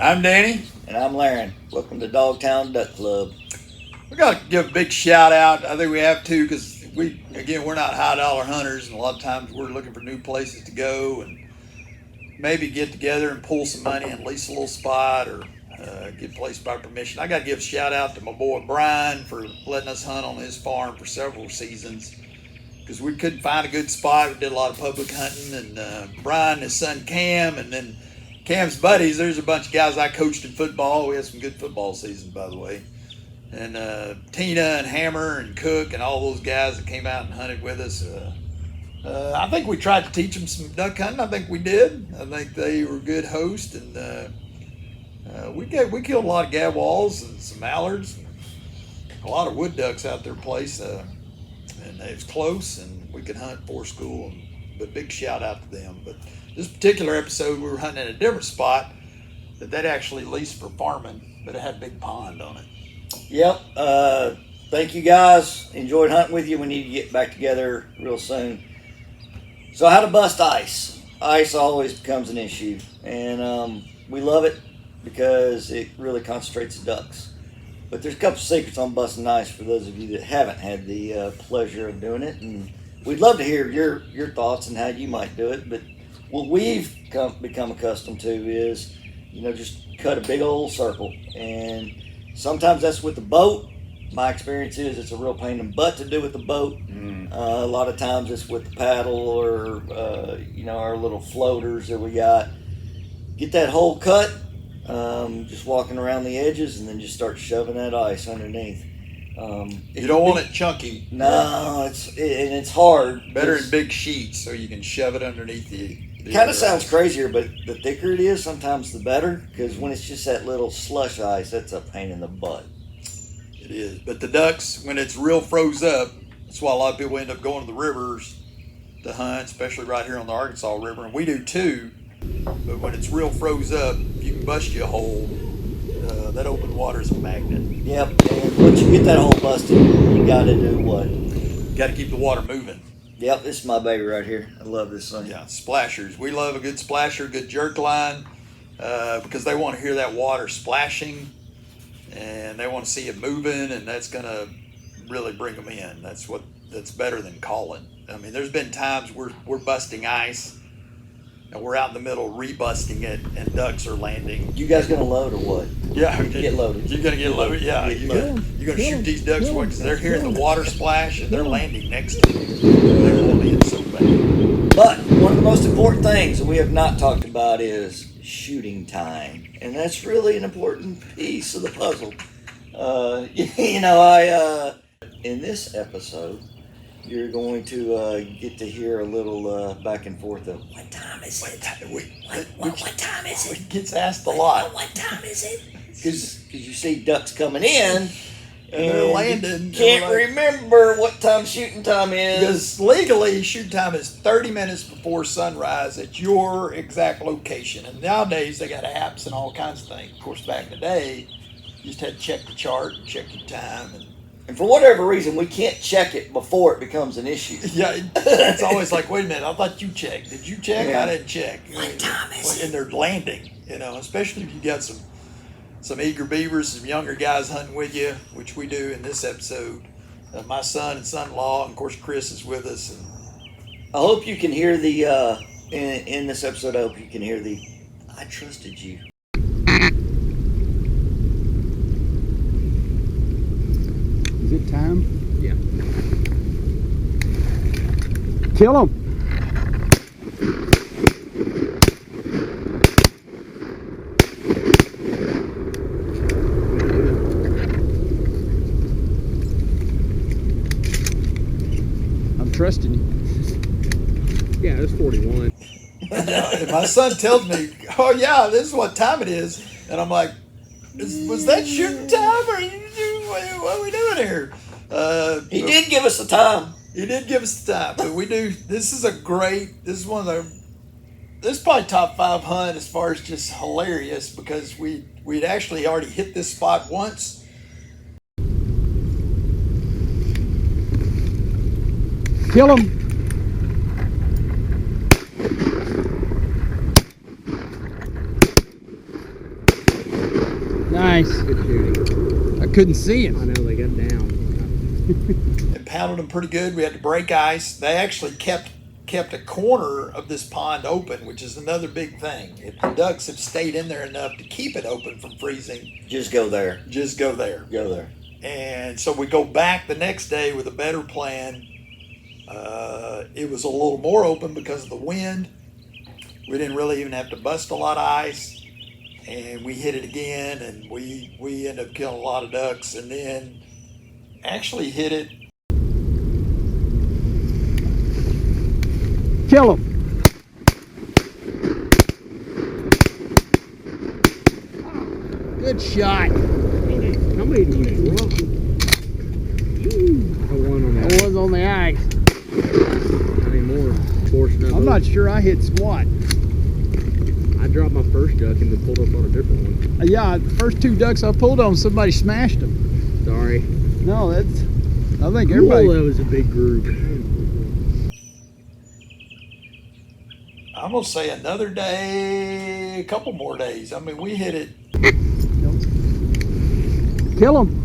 I'm Danny. And I'm Laren. Welcome to Dogtown Duck Club. We got to give a big shout out. I think we have to because we're not high dollar hunters, and a lot of times we're looking for new places to go and maybe get together and pull some money and lease a little spot or get placed by permission. I got to give a shout out to my boy Brian for letting us hunt on his farm for several seasons because we couldn't find a good spot. We did a lot of public hunting, and Brian, his son Cam, and then Cam's buddies. There's a bunch of guys I coached in football. We had some good football seasons, by the way. And Tina and Hammer and Cook and all those guys that came out and hunted with us. I think we tried to teach them some duck hunting. I think we did. I think they were good hosts, and we killed a lot of gadwalls and some mallards, and a lot of wood ducks out their place, and it was close, and we could hunt for school. But big shout out to them. But this particular episode, we were hunting in a different spot that actually leased for farming, but it had a big pond on it. Yep. Thank you guys. Enjoyed hunting with you. We need to get back together real soon. So how to bust ice. Ice always becomes an issue. And we love it because it really concentrates the ducks. But there's a couple secrets on busting ice for those of you that haven't had the pleasure of doing it. And we'd love to hear your thoughts and how you might do it. But what we've become accustomed to is, just cut a big old circle. And sometimes that's with the boat. My experience is it's a real pain in the butt to do with the boat. A lot of times it's with the paddle or, our little floaters that we got. Get that hole cut, just walking around the edges, and then just start shoving that ice underneath. You don't want it chunky. No, it's hard. Better in big sheets so you can shove it underneath the It kind of sounds crazier, but the thicker it is, sometimes the better. Because when it's just that little slush ice, that's a pain in the butt. It is. But the ducks, when it's real froze up, that's why a lot of people end up going to the rivers to hunt, especially right here on the Arkansas River. And we do too. But when it's real froze up, you can bust you a hole. That open water is a magnet. Yep. And once you get that hole busted, you got to do what? You got to keep the water moving. Yep, this is my baby right here. I love this thing. Yeah, splashers. We love a good splasher, good jerk line, because they want to hear that water splashing, and they want to see it moving, and that's going to really bring them in. That's better than calling. I mean, there's been times we're busting ice, and we're out in the middle rebusting it, and ducks are landing. You guys gonna load or what? Yeah, get loaded. You're gonna get loaded. Yeah, you're gonna shoot these ducks because they're hearing the water splash and they're landing next to you. They want in so bad. But one of the most important things that we have not talked about is shooting time, and that's really an important piece of the puzzle. In this episode, you're going to get to hear a little back and forth of what time is it? What time is it? It gets asked a lot. What time is it? Because you see ducks coming in. And they're landing. Can't remember what time shooting time is. Because legally, shooting time is 30 minutes before sunrise at your exact location. And nowadays, they got apps and all kinds of things. Of course, back in the day, you just had to check the chart and check your time. And for whatever reason, we can't check it before it becomes an issue. Yeah, it's always like, wait a minute, I thought you checked. Did you check? Yeah. I didn't check. What time is it? And they're landing, especially if you got some eager beavers, some younger guys hunting with you, which we do in this episode. My son and son-in-law, and of course Chris is with us. And I hope you can hear the, in this episode, I hope you can hear the, I trusted you. Is it time? Yeah. Kill him. I'm trusting you. Yeah, it's 41. and my son tells me, "Oh yeah, this is what time it is," and I'm like, "Was that shooting time, or what are we doing here?" He did give us the time. He did give us the time, but we do. This is probably top 5 hunt as far as just hilarious because we'd actually already hit this spot once. Kill him. Nice. Good shooting. I couldn't see I him. know they got down. And pounded them pretty good. We had to break ice. They actually kept a corner of this pond open, which is another big thing. If the ducks have stayed in there enough to keep it open from freezing, Just go there. just go there. Go there. And so we go back the next day with a better plan. It was a little more open because of the wind. We didn't really even have to bust a lot of ice. And we hit it again, and we ended up killing a lot of ducks, and then actually hit it. Kill him. Good shot. How many did you drop? The one on the That was on the ice. Not anymore. Fortunately, I'm not sure I hit squat. I dropped my first duck and then pulled up on a different one. Yeah, the first two ducks I pulled on, somebody smashed them. Sorry. No, that's. I think Cool, everybody. that was a big group. I'm gonna say another day, a couple more days. I mean, we hit it. Kill him.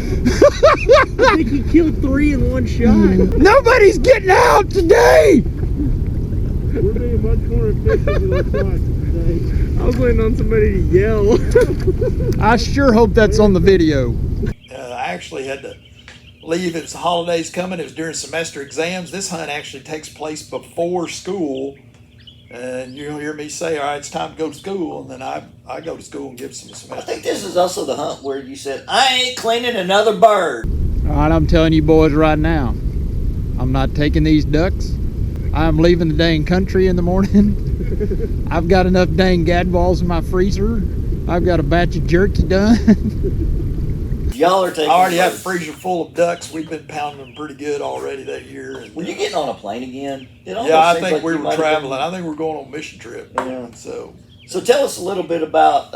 I think he killed 3 in one shot. Nobody's getting out today. We're being much more efficient with our shots today. I was waiting on somebody to yell. I sure hope that's on the video. I actually had to leave. It was the holidays coming. It was during semester exams. This hunt actually takes place before school. And you'll hear me say, all right, it's time to go to school. And then I go to school and give some I semester. think this is also the hunt where you said, I ain't cleaning another bird. All right, I'm telling you boys right now, I'm not taking these ducks. I'm leaving the dang country in the morning. I've got enough dang gadwalls in my freezer. I've got a batch of jerky done. Y'all are taking I already have a birds. freezer full of ducks. We've been pounding them pretty good already that year. And, Were you getting on a plane again? It almost yeah, I seems think like we you were might have traveling. been- I think we were going on a mission trip. Yeah. So So tell us a little bit about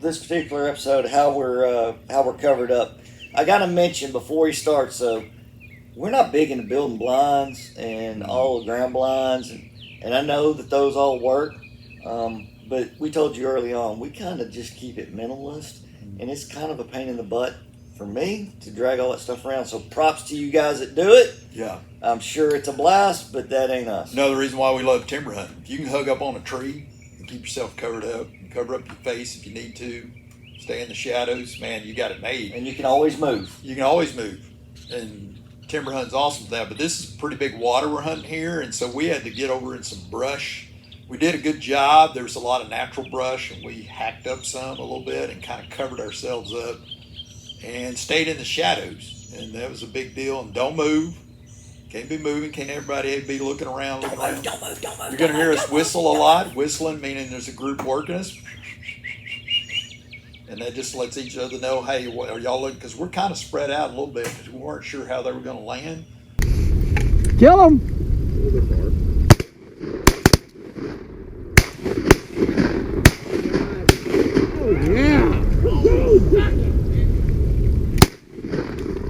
this particular episode, how we're covered up. I got to mention before he starts, so we're not big into building blinds and all the ground blinds, and I know that those all work, but we told you early on, we kind of just keep it minimalist, and it's kind of a pain in the butt for me to drag all that stuff around. So props to you guys that do it. yeah. I'm sure it's a blast, but that ain't us. Another reason why we love timber hunting. If you can hug up on a tree and keep yourself covered up, and cover up your face if you need to, stay in the shadows, man, you got it made. And you can always move. You can always move. And timber hunting's awesome for that. But this is pretty big water we're hunting here, and so we had to get over in some brush. We did a good job. There was a lot of natural brush, and we hacked up some a little bit and kind of covered ourselves up and stayed in the shadows. And that was a big deal. And don't move. Can't be moving. Can't everybody be looking around. Don't Looking around. move, don't move, don't move. You're going to hear us whistle a lot. Whistling meaning there's a group working us. And that just lets each other know, hey, what are y'all looking? Because we're kind of spread out a little bit because we weren't sure how they were going to land. Kill him. A little bit far. Oh yeah!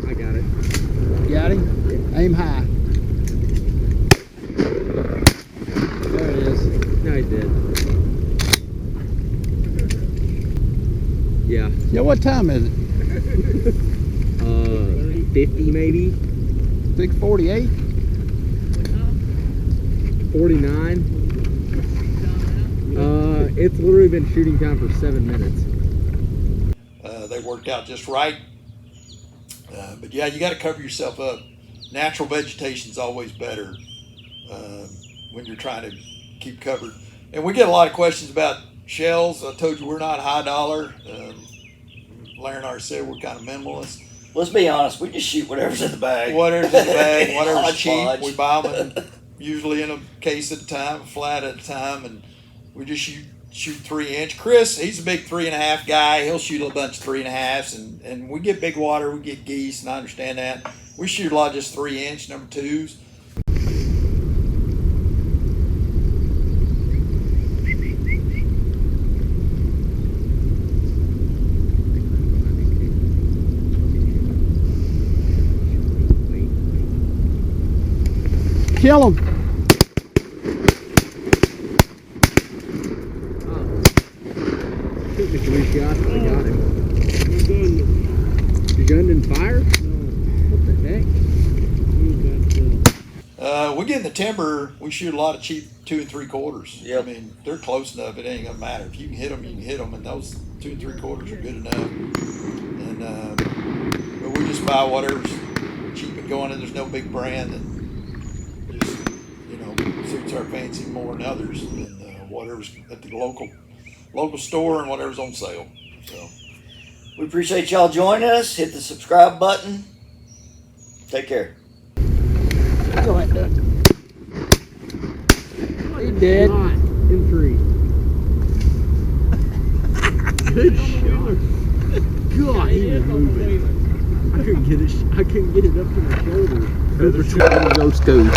I got it. Got him. Aim high. There it is. No, he's dead. Yeah. Yeah, what time is it? 50 maybe? 6:48. 49. It's literally been shooting time for 7 minutes. They worked out just right. But yeah, you got to cover yourself up. Natural vegetation is always better when you're trying to keep covered. And we get a lot of questions about shells. I told you we're not high dollar. Larry and I said we're kind of minimalist. Let's be honest, we just shoot whatever's in the bag. Whatever's in the bag, whatever's Hodgepodge. cheap, we buy them usually in a case at a time, a flat at a time, and we just shoot 3-inch. Chris, he's a big 3.5 guy. He'll shoot a bunch of 3.5s, and we get big water, we get geese, and I understand that. We shoot a lot of just 3-inch number 2s. Kill him. took me 3 shots, but I got him. My gun. Your gun didn't fire? No. What the heck? We get in the timber, we shoot a lot of cheap 2 3/4. Yep. I mean, they're close enough, it ain't gonna matter. If you can hit them, you can hit them, and those 2 3/4 are good enough. And but we just buy whatever's cheap and going, and there's no big brand that just, suits our fancy more than others, and whatever's at the local store and whatever's on sale. So We appreciate y'all joining us. Hit the subscribe button. Take care. Go ahead, Duck. He did. Not in 3. Good shot. God, he was moving. I couldn't get it up to my shoulder. Go, Scoot.